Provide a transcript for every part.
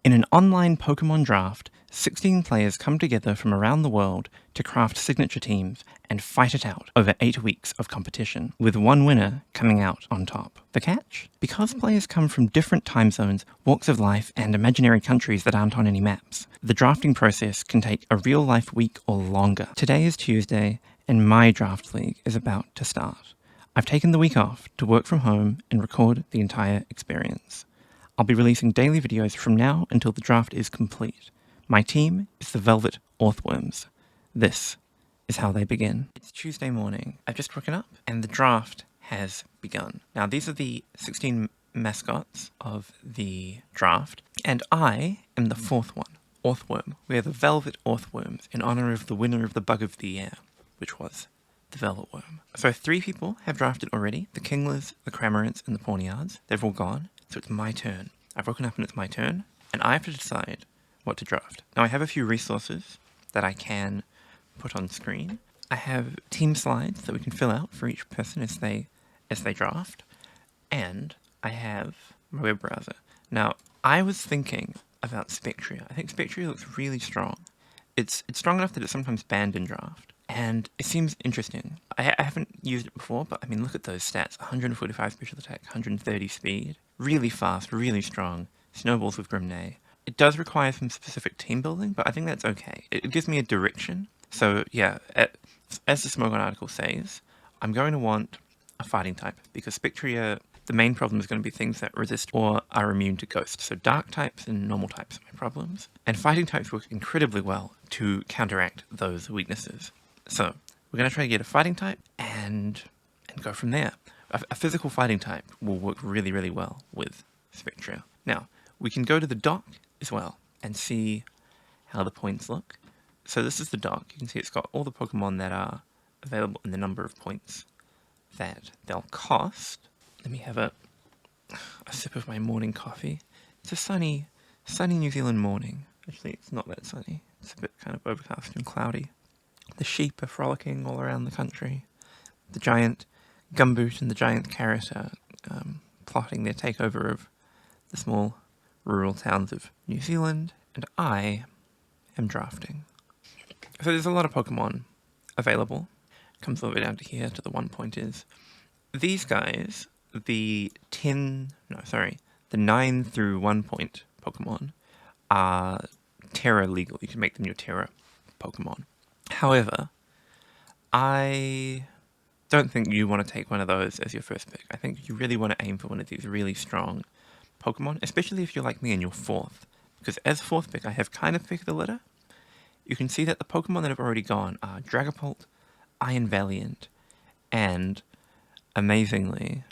In an online Pokemon draft, 16 players come together from around the world to craft signature teams and fight it out over 8 weeks of competition, with one winner coming out on top. The catch? Because players come from different time zones, walks of life, and imaginary countries that aren't on any maps, the drafting process can take a real-life week or longer. Today is Tuesday, and my draft league is about to start. I've taken the week off to work from home and record the entire experience. I'll be releasing daily videos from now until the draft is complete. My team is the Velvet Orthworms. This is how they begin. It's Tuesday morning. I've just woken up and the draft has begun. Now these are the 16 mascots of the draft, and I am the fourth one, Orthworm. We are the Velvet Orthworms in honor of the winner of the Bug of the Year, which was the Velvet Worm. So 3 people have drafted already, the Kinglers, the Cramorants, and the Pawniards. They've all gone, so it's my turn. I've woken up and it's my turn, and I have to decide what to draft. Now I have a few resources that I can put on screen. I have team slides that we can fill out for each person as they draft, and I have my web browser. Now I was thinking about Spectria. I think Spectria looks really strong. It's strong enough that it's sometimes banned in draft, and it seems interesting. I haven't used it before, but I mean, look at those stats. 145 special attack, 130 speed, really fast, really strong, snowballs with Grimnay. It does require some specific team building, but I think that's okay. It gives me a direction. So yeah, as the Smogon article says, I'm going to want a fighting type, because Spectria, the main problem is going to be things that resist or are immune to ghost. So dark types and normal types are my problems. And fighting types work incredibly well to counteract those weaknesses. So we're going to try to get a fighting type and go from there. A physical fighting type will work really, really well with Spectria. Now, we can go to the doc as well and see how the points look. So this is the doc. You can see it's got all the Pokemon that are available and the number of points that they'll cost. Let me have a sip of my morning coffee. It's a sunny New Zealand morning. Actually, it's not that sunny. It's a bit kind of overcast and cloudy. The sheep are frolicking all around the country. The giant Gumboot and the giant Carrot are plotting their takeover of the small rural towns of New Zealand, and I am drafting. So there's a lot of Pokemon available. Comes all the way down to here, to the 1 pointers. These guys, the 9 through 1 point Pokemon are Tera legal. You can make them your Tera Pokemon. However, I don't think you want to take one of those as your first pick. I think you really want to aim for one of these really strong Pokemon, especially if you're like me and you're 4th. Because as 4th pick, I have kind of picked the litter. You can see that the Pokemon that have already gone are Dragapult, Iron Valiant, and, amazingly,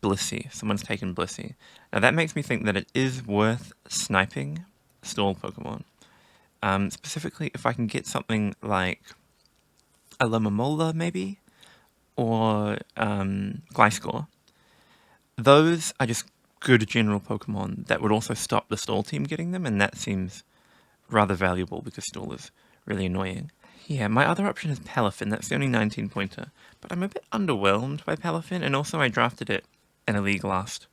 Blissey. Someone's taken Blissey. Now that makes me think that it is worth sniping stall Pokemon. Specifically, if I can get something like a Lomomola, maybe, or Gliscor. Those are just good general Pokemon that would also stop the stall team getting them, and that seems rather valuable because stall is really annoying. Yeah, my other option is Palafin. That's the only 19 pointer, but I'm a bit underwhelmed by Palafin, and also I drafted it in a league last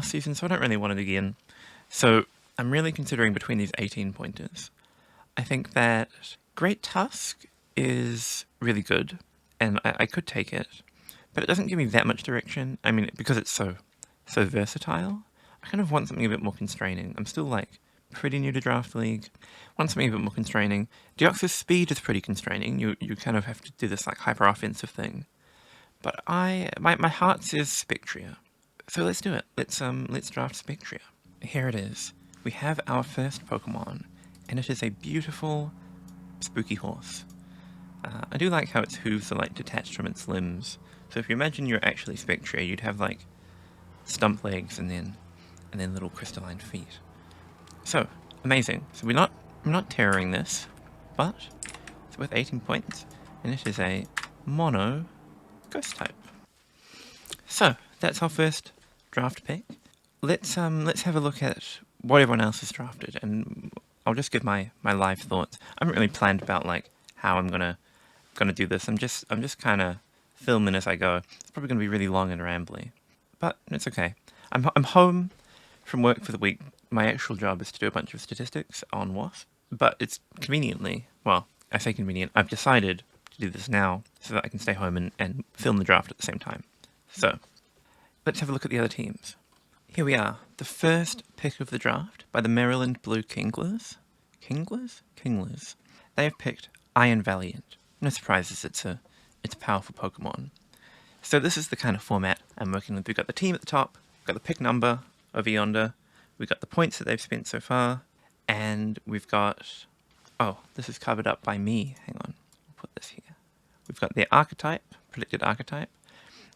season, so I don't really want it again. So I'm really considering between these 18 pointers. I think that Great Tusk is really good, and I could take it, but it doesn't give me that much direction. I mean, because it's so versatile, I kind of want something a bit more constraining. I'm still, like, pretty new to Draft League. Want something a bit more constraining. Deoxys Speed is pretty constraining. You kind of have to do this, like, hyper-offensive thing. But my heart says Spectria. So let's do it. Let's draft Spectria. Here it is. We have our first Pokemon, and it is a beautiful, spooky horse. I do like how its hooves are, like, detached from its limbs. So if you imagine you're actually Spectria, you'd have, like, stump legs and then little crystalline feet. So, amazing. So I'm not terroring this, but it's worth 18 points, and it is a mono ghost type. So, that's our first draft pick. Let's have a look at what everyone else has drafted, and I'll just give my live thoughts. I haven't really planned about, like, how I'm gonna do this. I'm just kind of filming as I go. It's probably gonna be really long and rambly, but it's okay. I'm home from work for the week. my actual job is to do a bunch of statistics on Wasp, but it's conveniently, well, I say convenient, I've decided to do this now so that I can stay home and film the draft at the same time. So, let's have a look at the other teams. Here we are, the first pick of the draft by the Maryland Blue Kinglers. Kinglers. They have picked Iron Valiant. No surprises, it's a powerful Pokemon. So this is the kind of format I'm working with. We've got the team at the top, we've got the pick number over yonder, we've got the points that they've spent so far, and we've got... Oh, this is covered up by me. Hang on, I'll put this here. We've got their archetype, predicted archetype.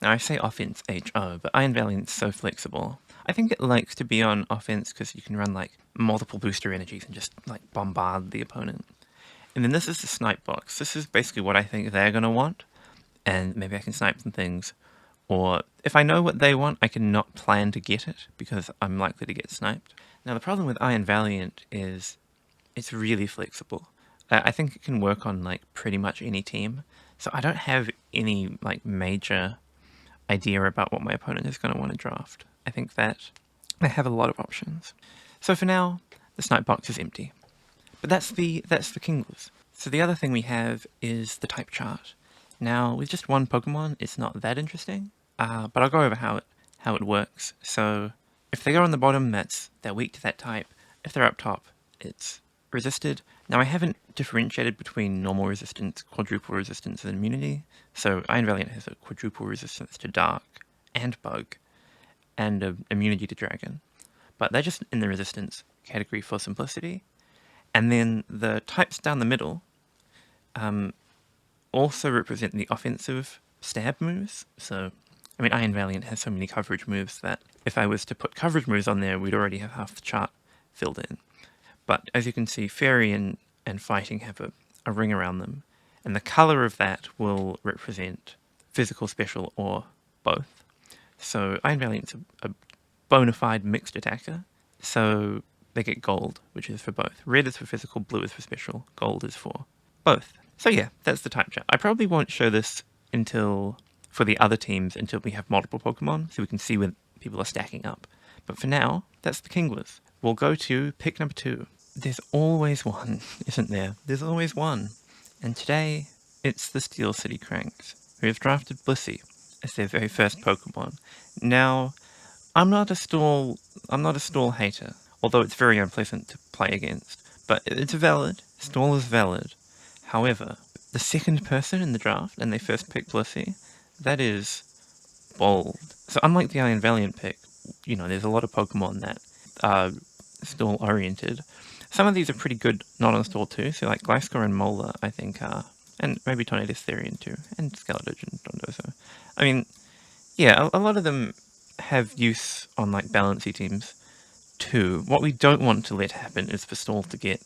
Now I say offense HO, but Iron Valiant's so flexible. I think it likes to be on offense because you can run like multiple booster energies and just like bombard the opponent. And then this is the snipe box. This is basically what I think they're going to want, and maybe I can snipe some things. Or if I know what they want, I can not plan to get it because I'm likely to get sniped. Now the problem with Iron Valiant is it's really flexible. I think it can work on like pretty much any team. So I don't have any like major idea about what my opponent is going to want to draft. I think that they have a lot of options. So for now, the snipe box is empty. But that's the Kinglers. So the other thing we have is the type chart. Now with just one Pokemon, it's not that interesting, but I'll go over how it works. So if they go on the bottom, they're weak to that type. If they're up top, it's resisted. Now I haven't differentiated between normal resistance, quadruple resistance, and immunity. So Iron Valiant has a quadruple resistance to dark and bug, and immunity to dragon. But they're just in the resistance category for simplicity. And then the types down the middle also represent the offensive stab moves. So, I mean, Iron Valiant has so many coverage moves that if I was to put coverage moves on there, we'd already have half the chart filled in. But as you can see, Fairy and Fighting have a ring around them. And the color of that will represent physical, special, or both. So Iron Valiant's a bona fide mixed attacker. So they get gold, which is for both. Red is for physical, blue is for special, gold is for both. So yeah, that's the type chart. I probably won't show this for the other teams until we have multiple Pokemon, so we can see where people are stacking up. But for now, that's the Kinglers. We'll go to pick number 2. There's always one, isn't there? There's always one. And today, it's the Steel City Cranks, who have drafted Blissey as their very first Pokemon. Now, I'm not a stall hater, although it's very unpleasant to play against. But it's valid. Stall is valid. However, the second person in the draft, and they first picked Blissey, that is bold. So unlike the Iron Valiant pick, there's a lot of Pokemon that are stall-oriented. Some of these are pretty good not on stall too, so like Gliscor and Mola, I think, and maybe Tornadus Therian too, and Skeletorch and Dondozo. I mean, yeah, a lot of them have use on like balancy teams too. What we don't want to let happen is for stall to get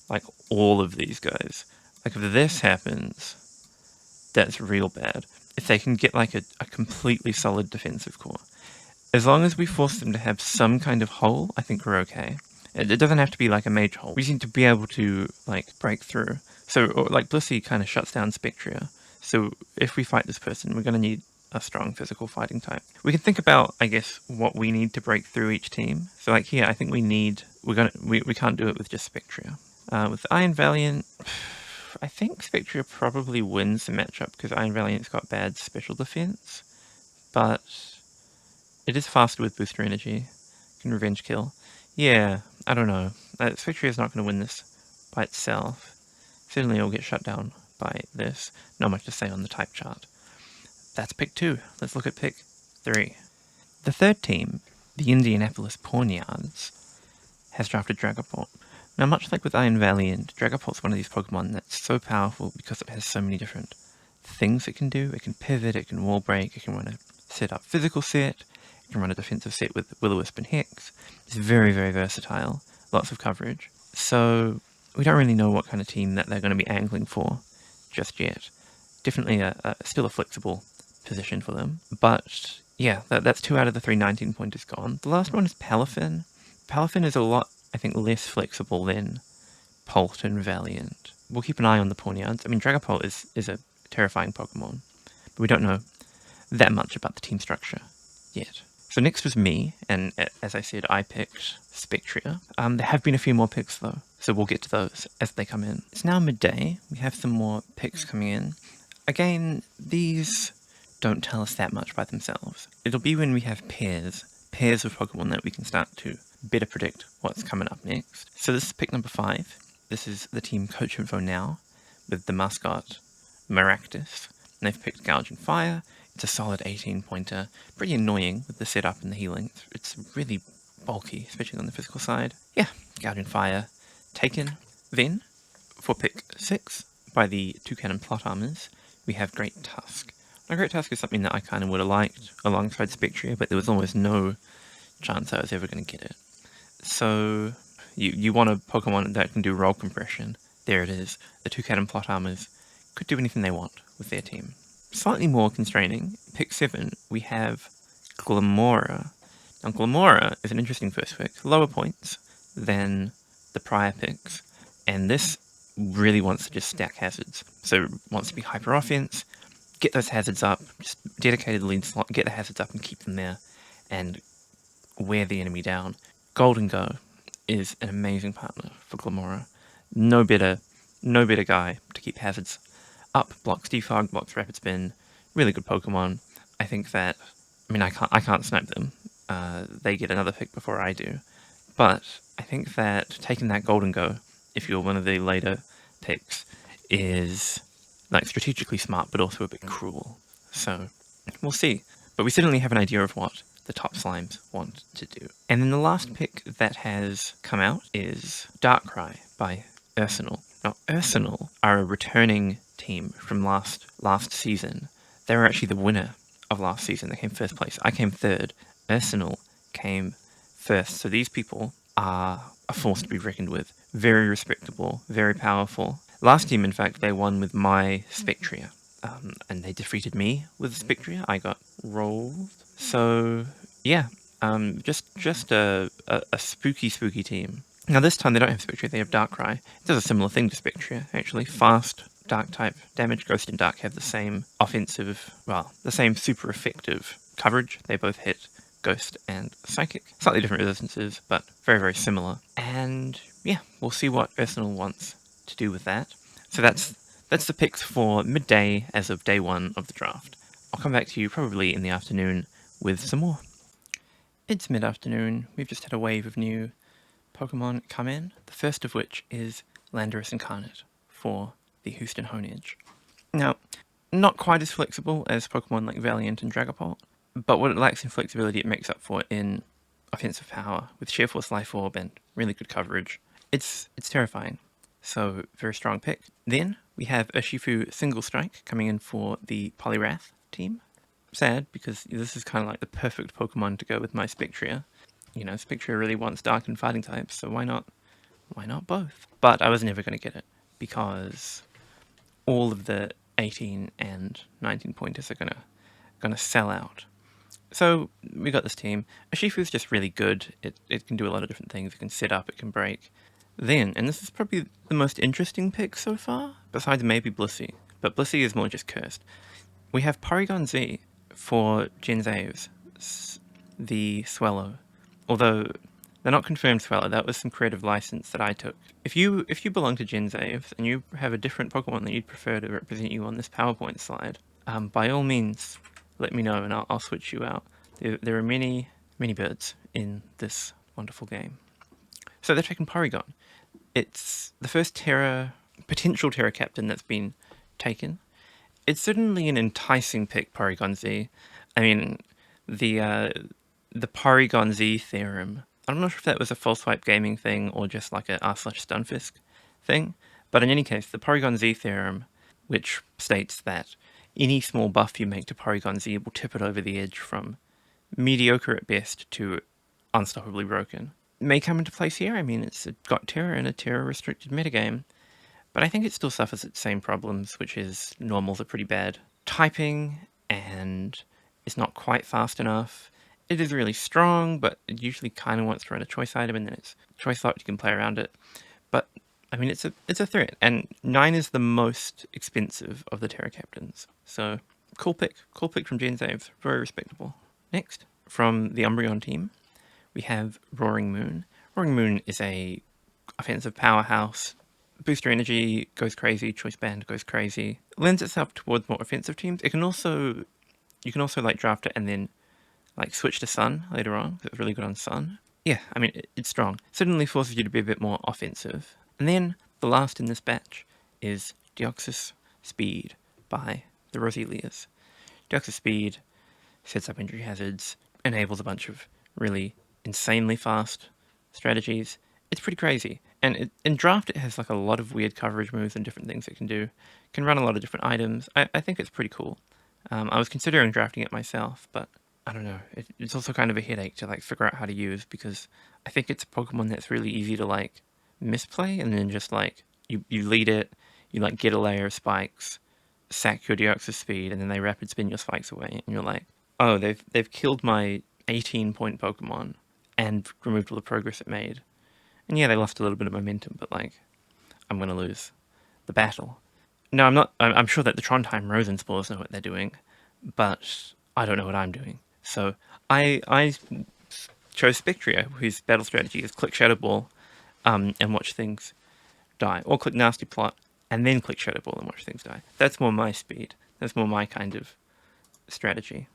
like all of these guys. Like if this happens, that's real bad. If they can get like a completely solid defensive core. As long as we force them to have some kind of hole, I think we're okay. It doesn't have to be like a major hole. We just need to be able to like break through. So like Blissey kind of shuts down Spectria. So if we fight this person, we're going to need a strong physical fighting type. We can think about, I guess, what we need to break through each team. So like here, I think we can't do it with just Spectria. With Iron Valiant, I think Spectria probably wins the matchup because Iron Valiant's got bad special defense, but it is faster with booster energy. Can revenge kill. Yeah, I don't know. Spectria is not going to win this by itself. Certainly it'll get shut down by this. Not much to say on the type chart. That's pick 2. Let's look at pick 3. The third team, the Indianapolis Pawnyards, has drafted Dragapult. Now, much like with Iron Valiant, Dragapult's one of these Pokemon that's so powerful because it has so many different things it can do. It can pivot, it can wall break, it can run a set-up physical set, it can run a defensive set with Will-O-Wisp and Hex. It's very, very versatile, lots of coverage. So we don't really know what kind of team that they're going to be angling for just yet. Definitely still a flexible position for them. But yeah, that's 2 out of the 3 19-pointers gone. The last one is Palafin. Palafin is a lot, I think, less flexible than Pult and Valiant. We'll keep an eye on the Pawnyards. I mean, Dragapult is a terrifying Pokemon, but we don't know that much about the team structure yet. So next was me, and as I said, I picked Spectria. There have been a few more picks though, so we'll get to those as they come in. It's now midday. We have some more picks coming in. Again, these don't tell us that much by themselves. It'll be when we have pairs of Pokemon that we can start to better predict what's coming up next. So this is pick number 5. This is the team coach info now, with the mascot Maractus. And they've picked Gouging Fire. It's a solid 18-pointer. Pretty annoying with the setup and the healing. It's really bulky, especially on the physical side. Yeah, Gouging Fire taken. Then, for pick 6, by the Toucan Plot Armors, we have Great Tusk. Now, Great Tusk is something that I kind of would have liked alongside Spectria, but there was almost no chance I was ever going to get it. So, you want a Pokemon that can do roll compression. There it is. The Toucan Plot Armors could do anything they want with their team. Slightly more constraining, pick 7, we have Glamora. Now, Glamora is an interesting first pick. Lower points than the prior picks, and this really wants to just stack hazards. So it wants to be hyper offense, get those hazards up, just dedicated lead slot, get the hazards up and keep them there, and wear the enemy down. Golden Go is an amazing partner for Glamora. No better guy to keep hazards up. Blocks defog, blocks rapid spin. Really good Pokemon. I think that, I can't snipe them. They get another pick before I do. But I think that taking that Golden Go, if you're one of the later picks, is like strategically smart, but also a bit cruel. So we'll see. But we certainly have an idea of what the top slimes want to do. And then the last pick that has come out is Darkrai by Arsenal. Now, Arsenal are a returning team from last season. They were actually the winner of last season. They came first place. I came third. Arsenal came first. So these people are a force to be reckoned with. Very respectable, very powerful. Last team, in fact, they won with my Spectria. And they defeated me with Spectria. I got rolled. So, yeah, just a spooky team. Now this time they don't have Spectria, they have Darkrai. It does a similar thing to Spectria, actually. Fast, Dark type damage. Ghost and Dark have the same the same super effective coverage. They both hit Ghost and Psychic. Slightly different resistances, but very, very similar. And yeah, we'll see what Arsenal wants to do with that. So that's the picks for midday as of day 1 of the draft. I'll come back to you probably in the afternoon with some more. It's mid-afternoon. We've just had a wave of new Pokemon come in, the first of which is Landorus Incarnate for the Houston Honedge. Now, not quite as flexible as Pokemon like Valiant and Dragapult, but what it lacks in flexibility it makes up for in offensive power, with Sheer Force Life Orb and really good coverage. It's terrifying, so very strong pick. Then we have a Shifu Single Strike coming in for the Poliwrath team. Sad, because this is kind of like the perfect Pokemon to go with my Spectria. You know, Spectria really wants Dark and Fighting types, so why not both? But I was never going to get it, because all of the 18 and 19 pointers are gonna sell out. So we got this team. Urshifu is just really good. It can do a lot of different things. It can set up, it can break. Then, and this is probably the most interesting pick so far, besides maybe Blissey, but Blissey is more just cursed. We have Porygon Z for Genzaves, the Swallow. Although they're not confirmed Swallow, that was some creative license that I took. If you belong to Genzaves and you have a different Pokemon that you'd prefer to represent you on this PowerPoint slide, by all means, let me know and I'll switch you out. There are many birds in this wonderful game. So they're taking Porygon. It's the first potential Tera captain that's been taken. It's certainly an enticing pick, Porygon Z. I mean, the Porygon Z theorem, I'm not sure if that was a false swipe gaming thing or just like a r/Stunfisk thing, but in any case, the Porygon Z theorem, which states that any small buff you make to Porygon Z will tip it over the edge from mediocre at best to unstoppably broken, may come into place here. I mean, it's got Tera in a Tera-restricted metagame, but I think it still suffers its same problems, which is normals are pretty bad typing, and it's not quite fast enough. It is really strong, but it usually kind of wants to run a choice item, and then it's choice locked, you can play around it. But, I mean, it's a threat, and 9 is the most expensive of the Tera captains. So, cool pick from Genzaves, very respectable. Next, from the Umbreon team, we have Roaring Moon. Roaring Moon is a offensive powerhouse. Booster energy goes crazy, choice band goes crazy. It lends itself towards more offensive teams. You can also like draft it and then like switch to Sun later on, because it's really good on Sun. Yeah, I mean, it's strong. Certainly forces you to be a bit more offensive. And then the last in this batch is Deoxys Speed by the Roselias. Deoxys Speed sets up injury hazards, enables a bunch of really insanely fast strategies. It's pretty crazy. And in draft, it has like a lot of weird coverage moves and different things it can do. It can run a lot of different items. I think it's pretty cool. I was considering drafting it myself, but I don't know. It's also kind of a headache to like figure out how to use, because I think it's a Pokemon that's really easy to like misplay, and then just like you lead it, you like get a layer of spikes, sack your Deoxys Speed, and then they rapid spin your spikes away, and you're like, oh, they've killed my 18-point Pokemon and removed all the progress it made. And yeah, they lost a little bit of momentum, but like, I'm gonna lose the battle. No, I'm not. I'm sure that the Trondheim Rosenspores know what they're doing, but I don't know what I'm doing. So I chose Spectria, whose battle strategy is click Shadow Ball, and watch things die, or click Nasty Plot and then click Shadow Ball and watch things die. That's more my speed. That's more my kind of strategy.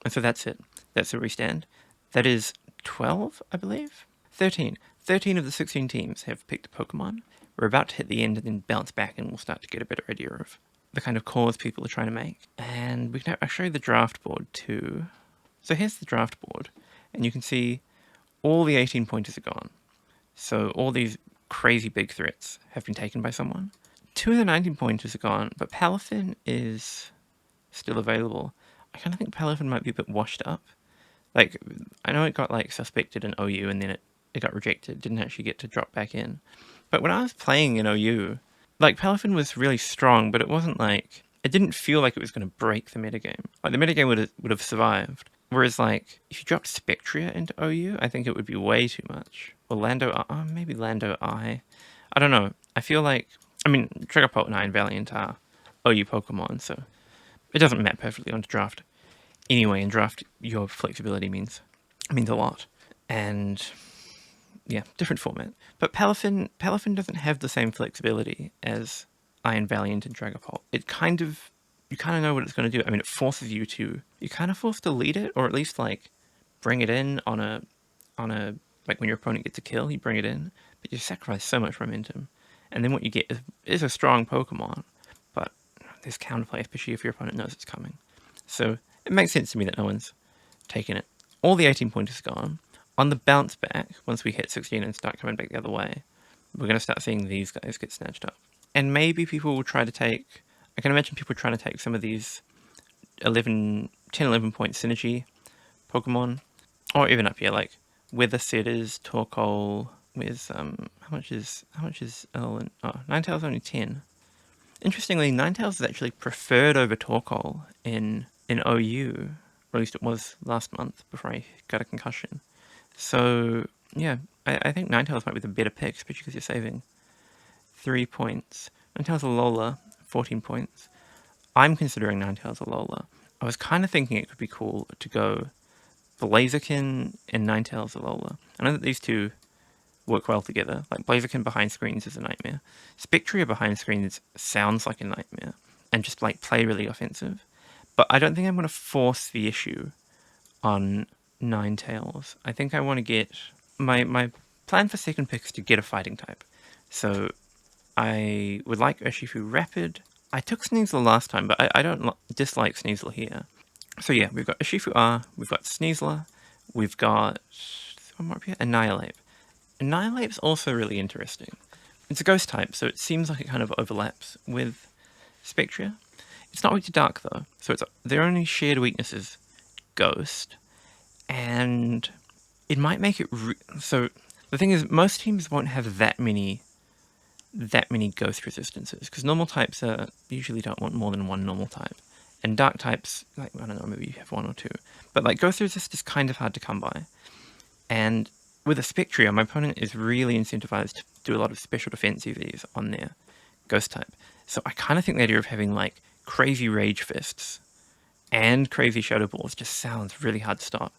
And so that's it. That's the restand. That is 12, I believe? 13. 13 of the 16 teams have picked a Pokemon. We're about to hit the end and then bounce back, and we'll start to get a better idea of the kind of calls people are trying to make. And I'll show you the draft board too. So here's the draft board, and you can see all the 18 pointers are gone. So all these crazy big threats have been taken by someone. 2 of the 19 pointers are gone, but Palafin is still available. I kind of think Palafin might be a bit washed up. Like, I know it got like suspected in OU and then it got rejected, didn't actually get to drop back in. But when I was playing in OU, like, Palafin was really strong, but it wasn't like, it didn't feel like it was going to break the metagame. Like, the metagame would have survived. Whereas, like, if you dropped Spectria into OU, I think it would be way too much. Or maybe Lando I. I don't know. I feel like, I mean, Dragapult and I and Valiant are OU Pokemon, so it doesn't map perfectly onto draft. Anyway, in draft, your flexibility means a lot. And yeah, different format. But Palafin doesn't have the same flexibility as Iron Valiant and Dragapult. You kind of know what it's going to do. I mean, it forces you're kind of forced to lead it, or at least like bring it in on a like when your opponent gets a kill, you bring it in, but you sacrifice so much momentum. And then what you get is a strong Pokemon, but there's counterplay, especially if your opponent knows it's coming. So it makes sense to me that no one's taken it. All the 18 pointers gone. On the bounce back, once we hit 16 and start coming back the other way, we're going to start seeing these guys get snatched up. And maybe people will try to take, I can imagine people trying to take some of these 10, 11 point synergy Pokemon, or even up here, like Weather Setters, Torkoal, with, how much is Ninetales only 10. Interestingly, Ninetales is actually preferred over Torkoal in OU, or at least it was last month before I got a concussion. So, yeah, I think Ninetales might be the better pick, especially because you're saving 3 points. Ninetales Alola, 14 points. I'm considering Ninetales Alola. I was kind of thinking it could be cool to go Blaziken and Ninetales Alola. I know that these two work well together. Like, Blaziken behind screens is a nightmare. Spectria behind screens sounds like a nightmare, and just, like, play really offensive. But I don't think I'm going to force the issue on Ninetales. I think I want to get... My plan for second pick is to get a fighting type. So I would like Urshifu Rapid. I took Sneasel last time, but I don't dislike Sneasel here. So yeah, we've got Urshifu R, we've got Sneasler, we've got... one more up here? Annihilate. Annihilate's also really interesting. It's a ghost type, so it seems like it kind of overlaps with Spectria. It's not weak to Dark, though, so their only shared weakness is Ghost, and it might make it... so the thing is, most teams won't have that many Ghost resistances, because normal types usually don't want more than one normal type, and Dark types, like, I don't know, maybe you have one or two, but like Ghost resist is kind of hard to come by, and with a Spectria, my opponent is really incentivized to do a lot of special defense EVs on their Ghost type. So I kind of think the idea of having, like, crazy Rage Fists and Crazy Shadow Balls just sounds really hard to stop.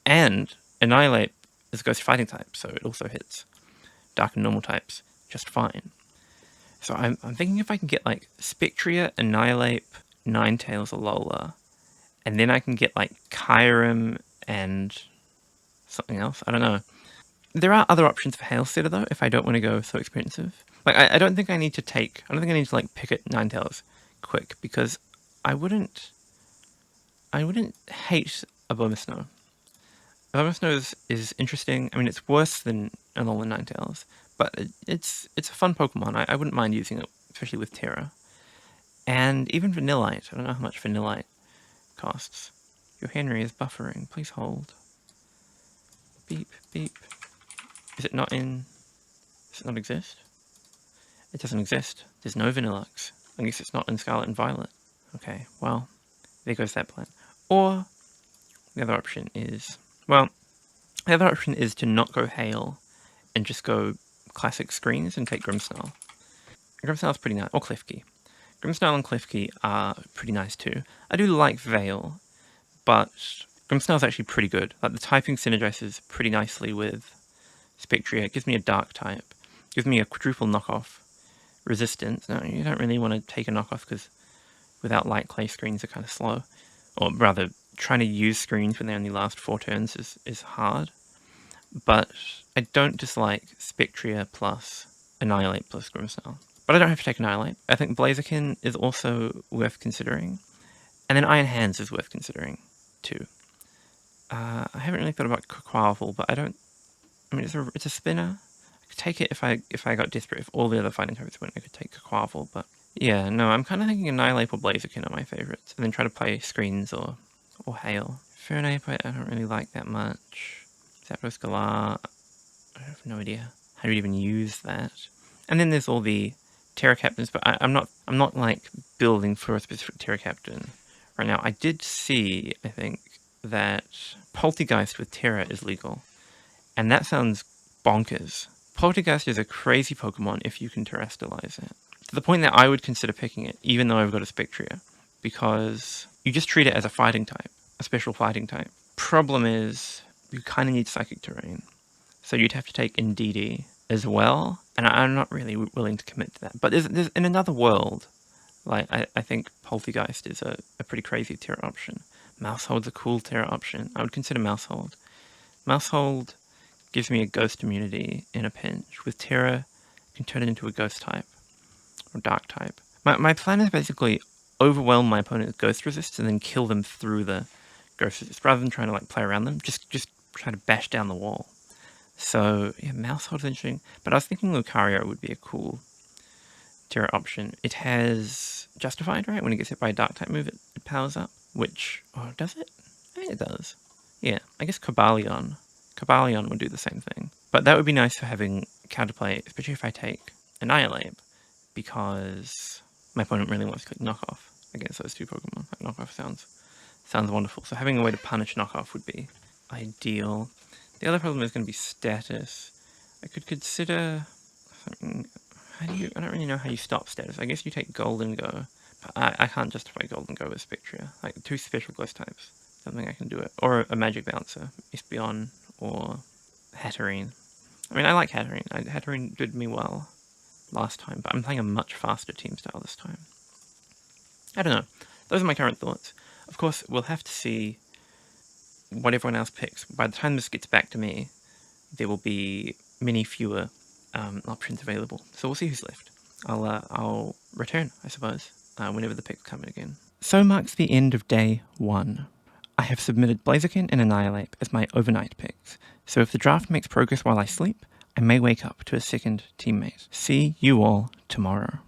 And Annihilate is a Ghost Fighting type, so it also hits Dark and Normal types just fine. So I'm thinking if I can get like Spectria, Annihilate, Ninetales, Alola, and then I can get like Kyurem and something else. I don't know. There are other options for Hail Setter though, if I don't want to go so expensive. Like I don't think I need to like pick it Ninetales quick, because I wouldn't hate a Abomasnow. Abomasnow is interesting. I mean, it's worse than Alolan Ninetales, but it's a fun Pokemon. I wouldn't mind using it, especially with Tera. And even Vanillite. I don't know how much Vanillite costs. Your Henry is buffering. Please hold. Beep, beep. Does it not exist? It doesn't exist. There's no Vanillux. I guess it's not in Scarlet and Violet. Okay, well, there goes that plan. Or the other option is, to not go Hail and just go classic screens and take Grimmsnarl. Grimmsnarl's pretty nice. Or Klefki. Grimmsnarl and Klefki are pretty nice too. I do like Veil, but Grimmsnarl's actually pretty good. Like, the typing synergizes pretty nicely with Spectria. It gives me a dark type. It gives me a quadruple knockoff resistance. No, you don't really want to take a knockoff because without light clay screens are kind of slow. Or rather, trying to use screens when they only last 4 turns is hard. But I don't dislike Spectria plus Annihilate plus Grimmsnarl. But I don't have to take Annihilate. I think Blaziken is also worth considering. And then Iron Hands is worth considering too. I haven't really thought about Quavel, but I mean, it's a spinner. I could take it if I got desperate. If all the other fighting types went, I could take Quavel, but yeah, no, I'm kind of thinking Annihilate or Blaziken are my favorites, and then try to play Screens or Hail. Fernape, I don't really like that much. Zapdos Galar, I have no idea how to even use that. And then there's all the Terra Captains, but I'm not like building for a specific Terra Captain right now. I did see, I think, that Poltergeist with Terra is legal, and that sounds bonkers. Poltergeist is a crazy Pokemon if you can Terrestrialize it, to the point that I would consider picking it, even though I've got a Spectria, because you just treat it as a fighting type, a special fighting type. Problem is, you kind of need Psychic Terrain, so you'd have to take Indeedee as well, and I'm not really willing to commit to that. But there's in another world, like I think Poltergeist is a pretty crazy Terra option. Mousehold's a cool Terra option. I would consider Mousehold. Mousehold gives me a ghost immunity in a pinch. With Terra, you can turn it into a ghost type or dark type. My plan is basically overwhelm my opponent's ghost resist and then kill them through the ghost resist, rather than trying to like play around them. Just try to bash down the wall. So yeah, Mousehold's interesting, but I was thinking Lucario would be a cool Terra option. It has Justified, right? When it gets hit by a dark type move, it powers up. Which, does it? I think it does. Yeah, I guess Cobalion would do the same thing. But that would be nice for having counterplay, especially if I take Annihilate, because my opponent really wants to click Knockoff against those two Pokemon. Like, Knockoff sounds wonderful. So having a way to punish Knockoff would be ideal. The other problem is going to be status. I could consider something. I don't really know how you stop status. I guess you take Golden Go, but I can't justify Golden Go with Spectria. Like, 2 special ghost types. Something I can do it. Or a Magic Bouncer, Espeon, or Hatterene. I mean, I like Hatterene. Hatterene did me well last time, but I'm playing a much faster team style this time. I don't know. Those are my current thoughts. Of course, we'll have to see what everyone else picks. By the time this gets back to me, there will be many fewer options available. So we'll see who's left. I'll return, I suppose, whenever the picks come in again. So marks the end of day 1. I have submitted Blaziken and Annihilate as my overnight picks, so if the draft makes progress while I sleep, I may wake up to a second teammate. See you all tomorrow.